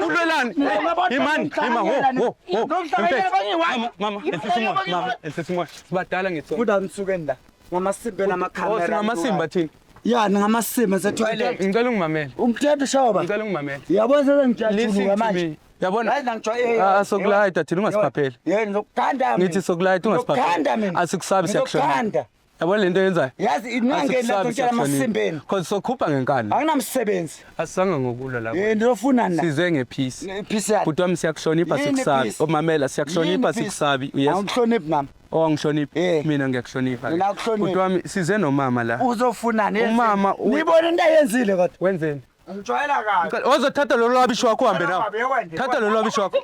ulwelani imani mama esesimoya sibadala ngithola Kuda msukeni la. Ngamasimbe namakhamera. ngamasimba thina Yani ngamasimbe se-toilet. ngicela ungimamele Umthetho shoba. ngicela ungimamele Yabona sengijajuluka listen to manje. me yabona Hayi ngijwa sokulayita thina ungasiphapheli Yeni zokukhanda mina. ngithi sokulayita Zokukhanda ungasiphapheli mina. asikusabi siyakushona Zokukhanda. yabona lento yenzayo Yazi inangeni lapho ngitshela amasimbeni. cause sokhupha ngenkani Anginamsebenzi. asisanga ngokulwa lapho Yeni ndofuna na. size ngepeace Peace yami. bhuti wami siyakuhlonipha Yini sikusabi peace? omamela siyakuhlonipha Yini peace? sikusabi yes Awuhloniphi mama. owangihlonipha Eh. mina ngiyakuhlonipha Mina akuhloniphi. bhuti wami size nomama la Uzofunani? Umama, Nibona into ayenzile kodwa. wenzeni Ngijwayela kahle. ozothatha lo lwabisho wakho uhambe nawo Uhambe, yokwenze. thatha lo lwabisho wakho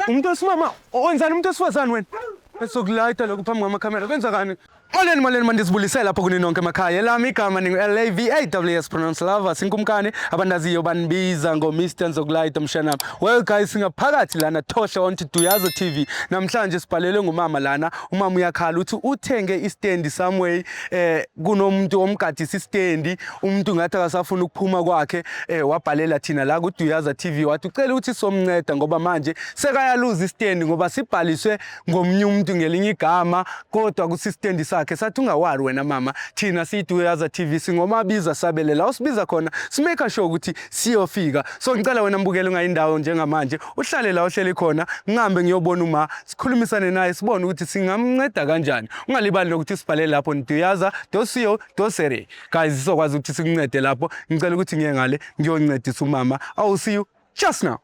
umuntu wesimama wenzani umuntu wesifazane wena esokulayita lokhu phambi kwamakhamera kwenzakani moleni manje sibulisela lapho kuni nonke emakhaya lami igama LAVAWS pronounce lovers inkumkane abandaziyo banibiza ngo-Mr Nzokulayita mshanami. Well guys, singaphakathi lana Tosha on Duyaza TV namhlanje sibhalelwe ngumama lana. Umama uyakhala uthi uthenge istendi somewhere kunomuntu omgadisa istendi umuntu ngathi akasafuna ukuphuma kwakhe wabhalela thina la kuDuyaza TV wathi ucela ukuthi somnceda ngoba manje sekayaluza istendi ngoba sibhaliswe ngomnye umuntu ngelinye igama kodwa kusistendi sakhe sathi ungawari wena mama thina siyiDuyaza TV singomabiza sabelela usibiza khona simake sure ukuthi siyofika. So ngicela wena mbukeli ungayindawo njengamanje uhlale la uhleli khona ngihambe ngiyobona uma sikhulumisane naye sibone ukuthi singamnceda kanjani. Ungalibali nokuthi sibhalele lapho duyaza.co.za guys sizokwazi ukuthi sikuncede lapho. Ngicela ukuthi ngiye ngale ngiyoncedisa umama. I'll see you just now.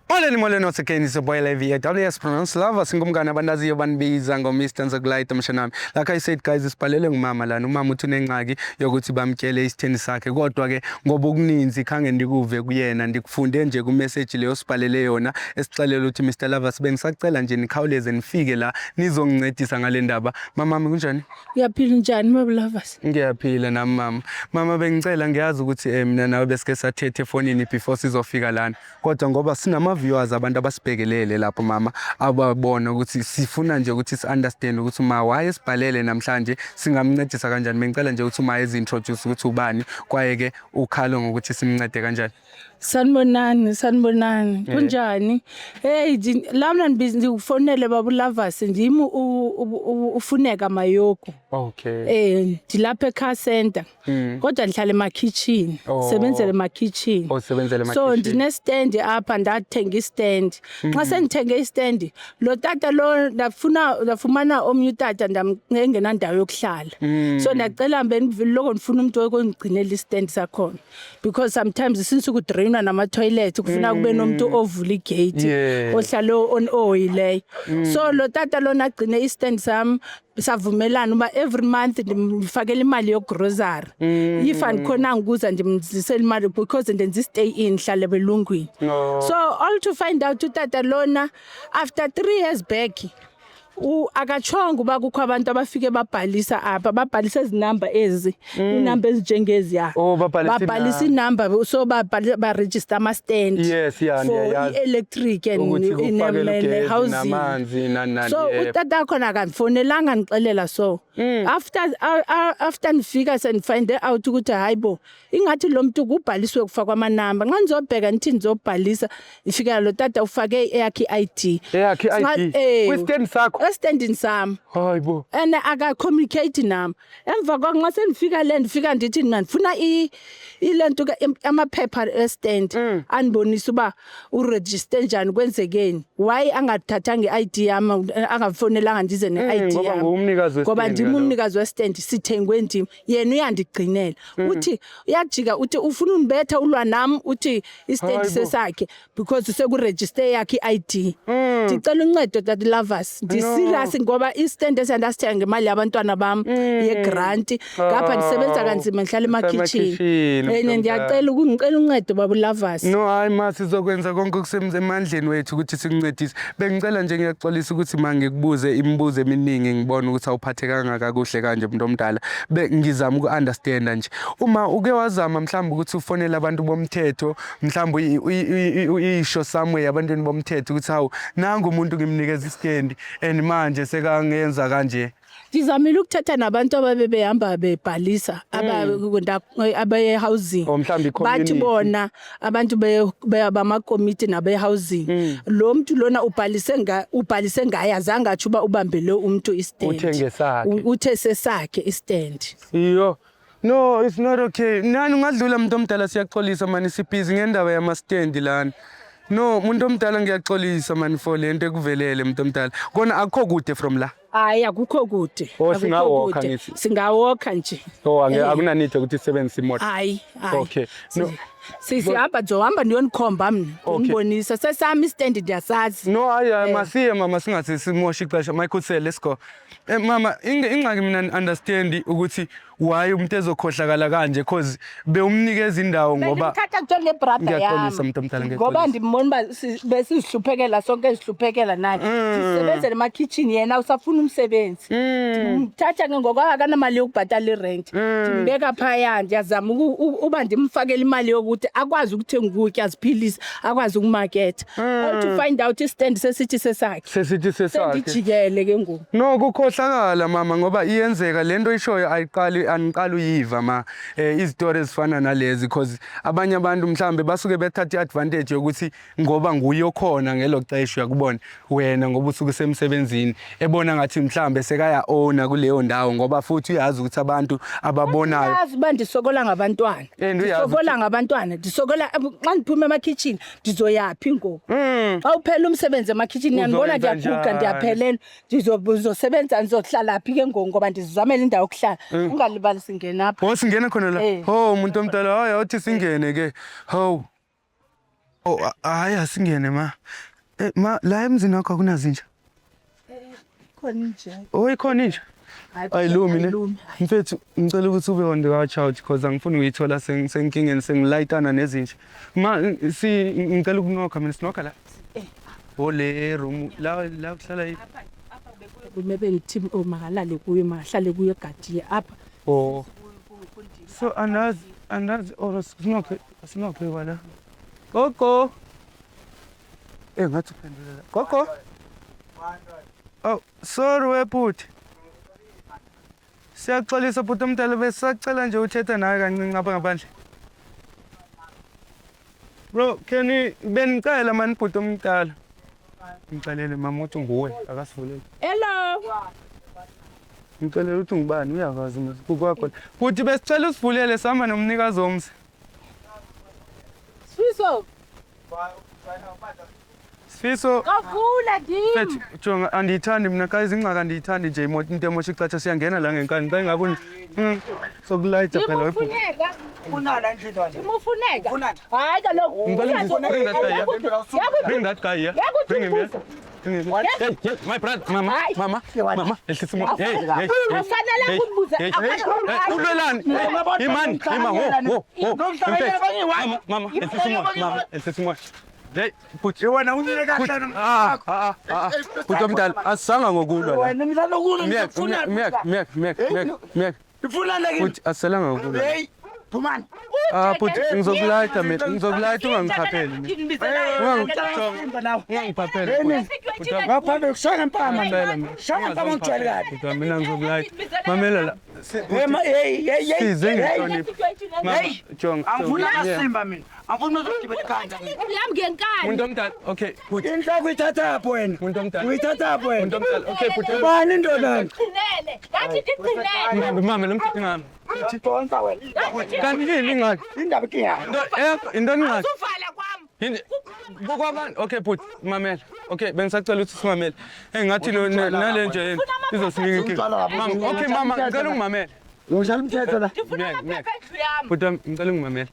Moleni once again, it's your boy LAVAWS pronounce lovers ingumngane abandaziyo banibiza ngo-Mr Nzokulayita mshanami. Like I said guys, sibhalele ngumama lana. Umama uthi unengxaki yokuthi bamtshele isitheni sakhe kodwa ke ngoba okuninzi khange ndikuve kuyena ndikufunde nje ku message leyo sibhalele yona esixelela ukuthi Mr Lovers bengisacela nje nikhawuleze nifike la nizongincedisa ngale ndaba. Mama kunjani? Uyaphila njani my lovers? Ngiyaphila nami mama. Mama bengicela ngiyazi ukuthi mina nawe besike sathethe efonini before sizofika lana. Kodwa ngoba sinama viewers abantu abasibhekelele lapho mama ababona ukuthi sifuna nje ukuthi si-understand ukuthi uma wayesibhalele namhlanje singamncedisa kanjani. Bengicela nje ukuthi uma ezintroduce ukuthi ubani kwaye ke ukhalo ngokuthi simncede kanjani. Sanibonani kunjani? Hey lamna ngikufonele babu lovers ndimi ufuneka mayoko. Okay. Dilapha ecar center. Kodwa ndihlala ema-kitchen. Sebenzele ema-kitchen. Sebenzele ema-kitchen. So ndine stand apha ndathenga istand. Xa sendithenge istand lo tata lo ndafumana omnye utata ngengenandawo yokuhlala. So ndacela loko ndifuna umuntu okungigcinela istand sakhona because sometimes since ukudrainwa nama-toilet kufuna kube nomuntu ovula igate ohlala oyileyo. So lo tata lo nagcine istand sami savumelana uba every month ndimfakela imali yogrocery. If andikhona ngikuza ndimzisela imali because ndenza stay in hlale belungwini. So all to find out utata lona after 3 years back akachonga uba kukho abantu abafike babhalisa apha babhalisa izinamba ezi inamba ezinjengezi ya babhalisa inamba so ba register ama stand for electric and housing. So utata khona akandifonelanga ngixelela so after nifika sendifind out ukuthi hayibo ingathi lo muntu kubhaliswe kufakwa amanamba nxa nizobheka nithi nizobhalisa ifika lo tata ufake eyakhe ID kwistand sakho standing sami hayibo and aka communicate nami emva kwako nxa sendifika ndifika ndithi ngifuna ilento amaphepha estand anibonisa uba uregister njani kwenzekeni why angathathanga iID yami angafonelanga ndize neID yami ngoba ndimi umnikazi westand sithengwe ndimi yena uyandigcinela uthi uyajika uthi ufuna unibetha ulwa nami uthi istand sesakhe because sekuregister yakhe iID. Ndicela uncedo that lovers serious ngoba istand esandasithenga ngemali yabantwana bami yegrant ngapha ndisebenza kanzima ngihlala ema-kitchen ndiyacela ukungicela uncedo babu lovers. No hayi ma sizokwenza konke okusemandleni wethu ukuthi sikuncedise. Bengicela nje ngiyaxolisa ukuthi mangikubuze imibuzo eminingi ngibona ukuthi awuphathekanga kakuhle kanje umuntu omdala ngizama uku-understanda nje uma uke wazama mhlawumbe ukuthi ufonele abantu bomthetho mhlawumbe uyisho somewhere abantweni bomthetho ukuthi hawu nangu umuntu ngimnikeza istendi and manje sekangenza kanje Ngizamile ukuthatha nabantu ababehamba bebhalisa abaye housing. Mhlambi Bathi bona abantu bama committee nabe housing. Lo muntu lona ubhalise ngaye azange athi uba ubambele umuntu istand. Uthenge sakhe. Uthe sesakhe istand. Yo. No, it's not okay. Nani ungadlula umuntu omdala siyaxolisa mani sibhizi ngendaba yama stand lana. No, umuntu omdala ngiyaxolisa mani for lento ekuvelele umuntu omdala. Kona akukho kude from la. Hayi akukho kude. Singawalka ngithi. Singawalka nje. Akunanid ukuthi isebenzise imoto. Hayi. Okay. No. Sihamba zohamba ndiyonikhomba mina. Ngibonisa sesami istand ndiyasazi. No, hayi masiye mama singathi simosha ixesha. My good sir, let's go. Mama, ingxaki mina understand ukuthi why umuntu ezokhohlakala kanje because bewumnikeza indawo ngoba ngithatha njenge brother yami. Ngiyaxolisa umuntu omdala ngoba ndimbona besizihluphekela sonke sizihluphekela naye. Sisebenza ema kitchen yena usafuna umsebenzi. Ngithatha ngoba akanamali yokubhatala irent. Ndimbeka phaya ndiyazama uba ndimfakela imali yokuthi akwazi ukuthenga ukutya aziphilisa akwazi ukumarket. To find out istand sesithi sesakhe. Sesithi sesakhe. Ndijikele ke ngoku. No kukhohlakala mama ngoba iyenzeka lento ishoyo aniqala uyiva ma izitori ezifana nalezi because abanye abantu mhlambe basuke bethatha advantage yokuthi ngoba nguye okhona ngeloxesha yakubona wena ngoba usuke semsebenzini ebona ngathi mhlambe sekaya owner kuleyo ndawo ngoba futhi uyazi ukuthi abantu ababonayo uyazi bandisokola ngabantwana ndisokola ngabantwana ndisokola xa ndiphuma ema kitchen ndizoyaphi ngoku xa uphela umsebenzi ema kitchen yanibona ndiyaguga ndiyaphelela ndizosebenza ndizohlala phi ke ngoba ndizizamela indawo yokuhlala ungalibali singena apha singena khona la umuntu omdala hayi uthi singene ke hayi asingene ma la emzini wakho akunazinja khona nje ikhona inja ayilumi ne mfethu ngicela ukuthi ube on the watch out because angifuni uyithola senkingeni sengilayitana nezinja ma ngicela ukunokha mina sinokha la ole room la kuhlala yini maybe ngithi makalale kuyo mahlale kuyo egadiye apha so andazi or sinokhe wala gogo ngathi uphendula gogo sorry webhuti siyaxolisa bhuti omdala besacela nje uthetha nawe kancinci apha ngaphandle bro benicela mani bhuti omdala ngicalele mama uthi nguwe akasivulele hello ngicela ukuthi ngibani uyakwazi kukwakho futhi besicela usivulele sihamba nomnikazi womzi Sifiso kavula Mfethu jonga andiyithandi mina guys ingxaka andiyithandi nje imoto into emosha ixatsha siyangena la ngenkani xa ingaboni sokulayitha phela wephu Funala endlini wanje. Ufuneka. Funala. Hayi kaloku. Bring that guy here. Bring him here. Yes, my brother, mama. Ehlisa mo. Hey. Ufanele ukubuza. Ulwelani. Imani, mama, ehlisa mo. Hey, put you wanna unile kahlana. Put omdala asanga ngokulwa la. Wena mdlalo kulo Miyak. Ufuna la Put asalanga ngokulwa. Hey, Phumani. Put ngizokulayitha mina, ngizokulayitha ungangiphapheli. Ungangiphapheli. Ngaphambe kushaya impama mina. Shaya impama ngijwayele kahle. Mina ngizokulayitha. Mamela la. Hey. Sizengihlonipha. Mama, jonga. Angifuna kasimba mina. Angifuna uzogibela ikhanda mina. Yami ngenkani. Umuntu omdala. Okay, put. Inhloko uyithatha apho wena. Umuntu omdala. Uyithatha apho wena. Umuntu omdala. Okay, put. Bani indoda? Qinele. Ngathi ndiqinele. Mama, lomthithi ngami. Donsa wena. Kanti yini ingxaki? Indaba ikinga. Into ingxaki. Uvala kwami. Yini? Kukwabani? Okay, put. Mamela. Okay, bengisacela ukuthi simamele. Ngathi nale nje izosinika inkinga. Mama, okay mama, ngicela ungimamela. Ngishaya umthetho la. Put ngicela ungimamela.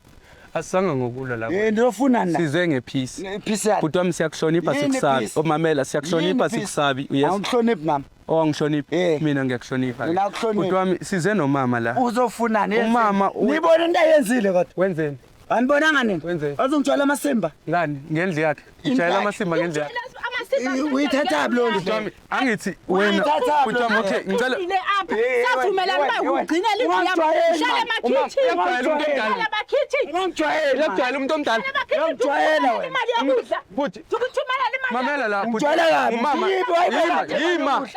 Asanga ngokulwa la. Ndofuna na. Size ngepeace. Peace yakho. Put siyakuhlonipha sikusabi. Omamela siyakuhlonipha sikusabi. Yes. Awuhloniphi mama. Angihloniphi. Mina ngiyakuhlonipha. Mina akuhloniphi. Put size nomama la. Uzofunani? Umama nibona into ayenzile kodwa. wenzeni? Anibonanga nini? Wenzeni? Azongitshwala amasimba. Ngani? Ngendle yakhe. Ijayela amasimba ngendle yakhe. Uyithatha lo Put angithi wena. Put okay, ngicela savumelana ukuba ugcinele indlu yami shale Uyakujwayela umuntu omdala. Uyakujwayela wena. imali yokudla Put ukuthumela imali mamela la. Ujwayela kabi. Umama. Yima.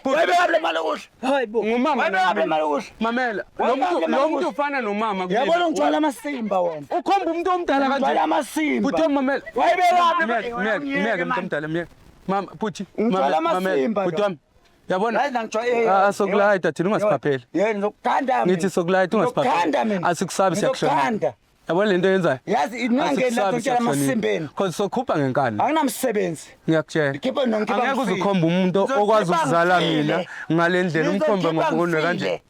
Wayibeka le mali kuhle. Hayibo. ngumama Wayibeka le mali kuhle. mamela Wayibeka lo muntu ufana nomama Yabona ungithola amasimba wena. ukhomba umuntu omdala Ungithola kanje amasimba. Puthi mamela Wayibeka miyeke umuntu omdala miyeke mama puthi Ngithola amasimba. puthi wami yabona Hayi ngijwayele. sokulayita thina ungasiphapheli Yena ngizokuganda mina. ngithi sokulayita Ngizokuganda ungasiphapheli mina. asikusabi siyakushona Ngizokuganda. yabona lento yenzayo Yazi inangeni lapho ngitshela amasimbeni. cause sokhupha ngenkani Anginamsebenzi. ngiyakutshela Khipha nonke angeke uzukhomba umuntu okwazi ukuzala mina ngale ndlela umkhomba ngokunwe kanje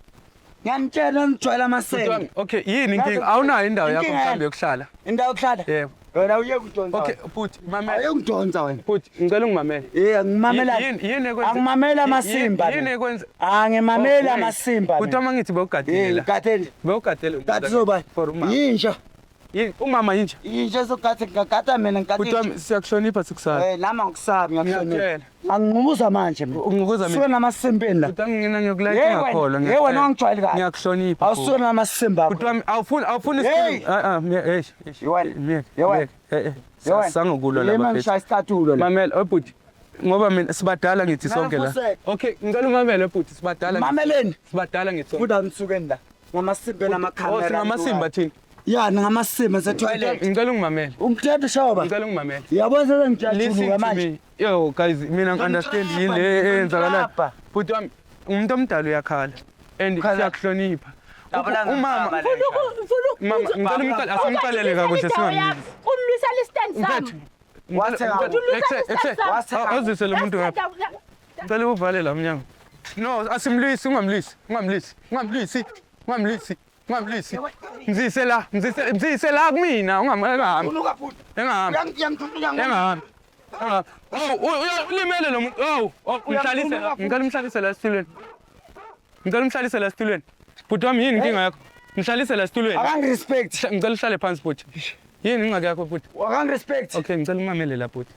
Ngiyamtshela ngijwayela amasembe. okay yini inkinga awunayo indawo yakho mhlambe yokuhlala Indawo yokuhlala? yebo Wena uye kudonsa. okay puthi mamela Aye ngidonsa wena. puthi ngicela ungimamele Ngimamela. yini ekwenza Angimamela amasimba. yini ekwenza Angimamela amasimba. puthi uma ngithi bewugadela Ngigadele. bewugadela Gathi zoba. for umama Yinja. yini umama yinje Yinja sogathi ngagada mina puthi ngigade. wami siyakuhlonipha sikusala Nama ngisabi ngiyakuhlonela. ngiyakutshela Angingumuza manje mina. ungukuza Suke mina namasimbeni la. puthi angina ngiyokulayita ngakholwa Hey wena ungijwayele kahle. ngiyakuhlonipha Awusuke namasimba. puthi wami awufuni Hey! Yewena. sangokulwa Lema lapha ngishaya isicathulo la. mamela obhuti ngoba mina sibadala ngithi sonke la Ngiyafuseka. okay ngicela umamele obhuti sibadala Mameleni. sibadala ngithi sonke Buda msukeni la. Ngamasimba namakhamera. sinamasimba thina Yani ngamasimba se-toilet. ngicela ungimamele Ungithethe shoba. ngicela ungimamele Yabona listen sengijajuluka to manje. me yo guys mina ngi-understand yini le eyenzakalayo bhuti wami umuntu omdala uyakhala and siyakuhlonipha umama mama ngicela umqale asimqalele kakuhle singamlisi Ulwisa listand sami. awuzise lo muntu ngapha ngicela uvale la mnyango no asimlwisi ungamlwisi mzise la kumina ungahambi Uluka futhi. engahambi engahambi ulimele lo muntu ngicela umhlalise la esitulweni bhuti wami yini inkinga yakho ngihlalise la esitulweni Akangirespect. ngicela uhlale phansi bhuti yini ingxaki yakho bhuti Akangirespect. okay ngicela umamele la bhuti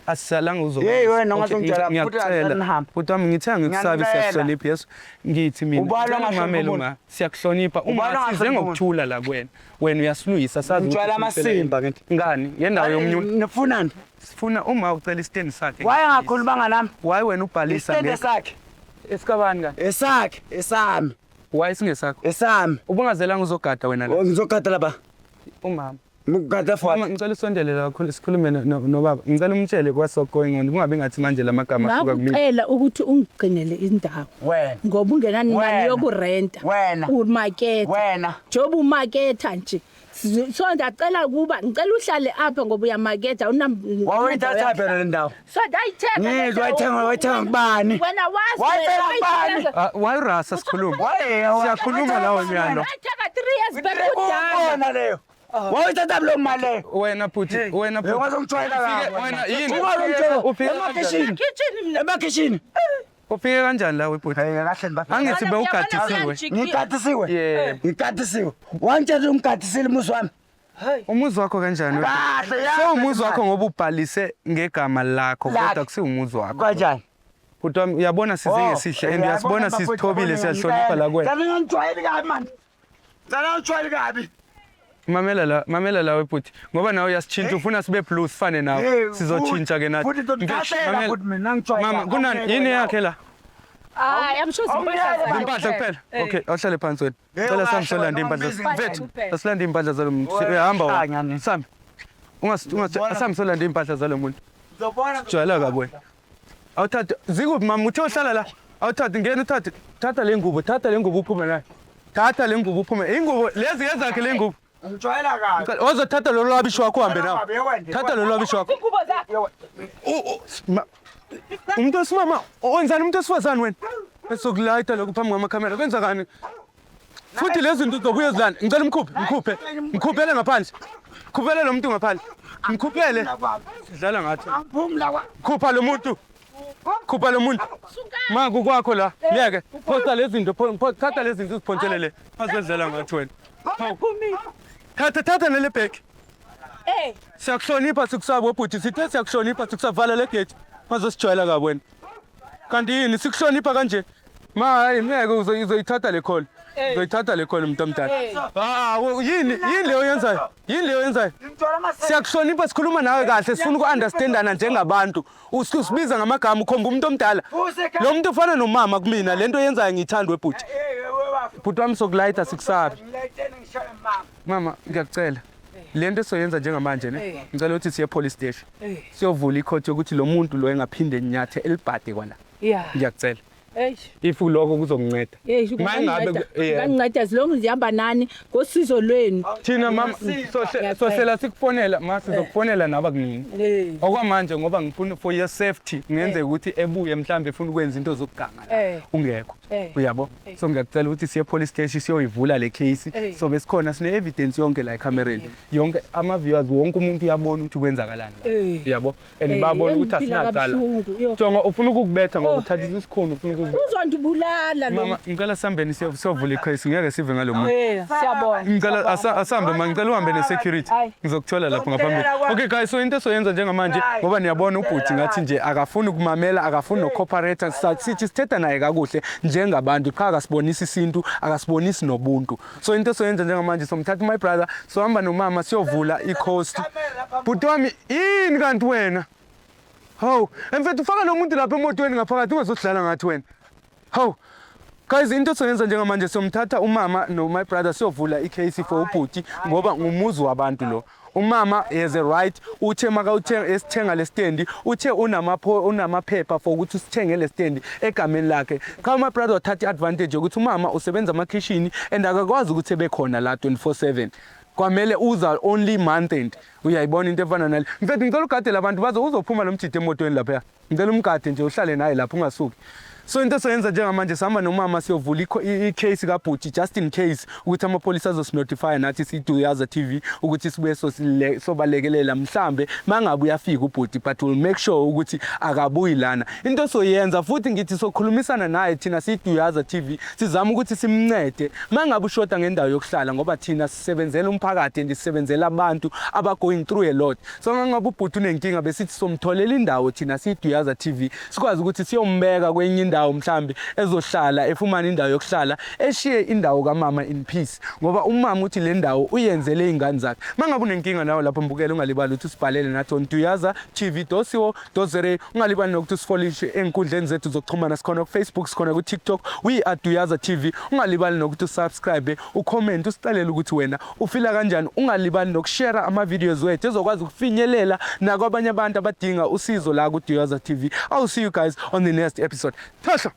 asisalanga uzokwazi Hey, wena Okay, ungazongitshela, ngiyacela. futhi nihambe. Bhuti wami ngithenga ngikusabi Ngiyacela. siyakuhlonipha yeso ngithi mina Ubalwa ngicela ngahlonipha ungamamele umuntu. uma siyakuhlonipha Ubalwa uma size ngahlonipha ngokuthula la kuwena wena uyasilwisa sazi Ngitshwala amasimba ngithi. ngani ngendawo yomunye Nifunani? sifuna uma ucela istand sakhe Waye ngakhulumanga nami. why wena ubhalisa Isitende sakhe. esikabani ka Esakhe, esami, why singesakho esami. ubungazelanga uzogada wena la Ngizogada lapha. umama Ngigada futhi. Mama ngicela usondele la kakhulu sikhulume nobaba ngicela umtshele what's going on kungabe ngathi manje lamagama asuka kumina Ngakucela ukuthi ungigcinele indawo Wena. ngoba ungenani imali Wena. yokurenta. Wena. Umarket. Wena. Job umarketha nje. So ndacela ukuba ngicela uhlale apha ngoba uyamarketa Wawuyithatha phela le ndawo. So ndayithenga. Ngizwe wayithenga kubani? Wena wazi. Wayithenga kubani? why rasa sikhuluma Waye. siyakhuluma lawo myalo Wayithenga 3 years back kudala. Ubona leyo. Wawuyithatha lo mali leyo. wena puthi wena puthi Ungazongitshwayela kahle. wena yini Ufike emakhishini. Kitchen mina. Emakhishini. ufike kanjani la webhuti Hey kahle nibafika. angithi bewugadisiwe Ngigadisiwe. yebo Ngigadisiwe. Wangitshela ungigadisile muzi wami. umuzi wakho kanjani Kahle ya. so umuzi wakho ngoba ubhalise ngegama lakho Lakho. kodwa kusi umuzi wakho Kanjani? bhuti wami uyabona size ngesihle and uyasibona sisithobile siyahlonipha la kuwena Ngicela ngijwayele kabi manje. Ngicela ngijwayele kabi. mamela la webhuti ngoba nawe uyasitshintsha ufuna sibe blue sifane nawe sizotshintsha ke nathi Futhi ngidasela futhi mina ngijwayele. mama kunani yini yakhe la Hayi I'm sure impahla kuphela okay awuhlale phansi wena cela sami solanda impahla mfethu asilanda impahla zalo muntu hamba sami sami solanda impahla zalo muntu Ngizobona jwayela kabi wena awuthatha zikuphi mama uthe uhlala la awuthatha ngena uthathe thatha le ngubo uphume nayo thatha le ngubo uphume ingubo lezi ezakhe le ngubo ngijwayela kabi. ozothatha lo lwabisho wakho uhambe nawo thatha lo lwabisho wakho ingubo zakho. umuntu osimama wenzani umuntu osifazane wena esokulayita lokhu phambi kwamakhamera kwenzakani futhi lezi zinto uzobuye zilana ngicela mkhuphele ngaphandle khuphele lo muntu ngaphandle mkhuphele sidlala ngathi Angiphumla kwa. khupha lo muntu maku kwakho la leke phosta lezi zinto thatha lezi zinto uziphonselele azodlala ngathi wena thatha nele bheki siyakuhlonipha sikusaba webhuti sithe siyakuhlonipha sikusavala le gate mazosijwayela kabi wena kanti yini sikuhlonipha kanje hayi ngeke uzoyithatha le call Uzoyithatha le call umuntu omdala. Yini leyo yenzayo? Yini leyo yenzayo? Siyakuhlonipha sikhuluma nawe kahle sifuna uku-understandana njengabantu. Usibiza ngamagama ukhomba umuntu omdala. Lo muntu ufana nomama kumina lento yenzayo ngiyithanda webhuti. Bhuti wami sokulayitha sikusabi. Mama ngiyakucela. Lento soyenza njengamanje ne. Ngicela ukuthi siye police station. Siyovula ikhoti yokuthi lo muntu lo engaphinde nyathe elibhade kwana. Ngiyakucela. Ifu lokho kuzokunceda. Nginceda zilonke zihamba nani ngosizo lwenu. Thina mama sohlela sikufonela mase sizokufonela naba kunini. Okwamanje ngoba ngifuna for your safety ngenze ukuthi ebuye mhlambe efuna ukwenza into zokuganga la. Ungekho. Uyabo? So ngiyakucela ukuthi siye police station siyoyivula le case. So besikhona sine evidence yonke la ekamereni. Yonke ama viewers wonke umuntu uyabona ukuthi kwenzakalani la. Uyabo? And babona ukuthi asinaqala. Jonga ufuna ukukubetha ngoba uthathisa isikhona ufuna uzondibulala lo. Mama ngicela sihambeni siyovula icase ngeke sive ngalo muntu. Siyabona. Ngicela asambe manje ngicela uhambe ne-security ngizokuthola lapho ngaphambili. Okay guys, so into soyenza njengamanje ngoba niyabona ubhuti ngathi nje akafuni ukumamela akafuni no-cooperator sithi sithetha naye kakuhle njengabantu qha akasibonisa isintu akasibonisi nobuntu. So into soyenza njengamanje somthatha my brother sohamba nomama siyovula i-coast. Bhuti wami yini kanti wena? Hawu, emfethu ufaka nomuntu lapha emotweni ngaphakathi ungazodlala ngathi wena. Hawu. Guys, into soyenza njengamanje somthatha umama no my brother siyovula i-case for ubhuti ngoba ngumuzi wabantu lo. Umama has a right uthe maka esithenga le stand uthe unamaphepha for ukuthi sithenge le stand egameni lakhe. Cha my brother uthatha advantage ukuthi umama usebenza ama kitchen and akakwazi ukuthi bekhona la 24/7. Kwamele uza only month end. Uyayibona into efana nale. Mfethu ngicela ugade labantu uzophuma nomjide emotweni lapha. Ngicela umgade nje uhlale naye lapha ungasuki. So into soyenza njengamanje sihamba nomama siyovula i-case kabhuti just in case ukuthi amapolisa azosinotify nathi siDuyaza TV ukuthi sibuye sobalekelela mhlambe mangabe uyafika ubhuti but we'll make sure ukuthi akabuyi lana. Into soyenza futhi ngithi sokhulumisana naye thina siDuyaza TV sizama ukuthi simncede mangabe ushoda ngendawo yokuhlala ngoba thina sisebenzela umphakathi ndisebenzela abantu aba going through a lot. So mangabe ubhuti unenkinga besithi somtholela indawo thina siDuyaza TV sikwazi ukuthi siyombeka kwenye indawo mhlambi ezohlala efumana indawo yokuhlala eshiye indawo kaMama in peace ngoba umama uthi le ndawo uyenzele izingane zakhe. Mangabe unenkinga nawe lapho mbukela ungalibali ukuthi usibhalele nathi on duyaza.tv.co.za ungalibali nokuthi sifolishe enkundleni zethu zokuxhumana sikhona ku Facebook sikhona ku TikTok we are Duyaza TV. Ungalibali nokuthi usubscribe ucomment usicalele ukuthi wena ufila kanjani. Ungalibali nokushare ama videos wethu ezokwazi ukufinyelela nakwabanye abantu abadinga usizo la ku Duyaza TV. I'll see you guys on the next episode. Tasha.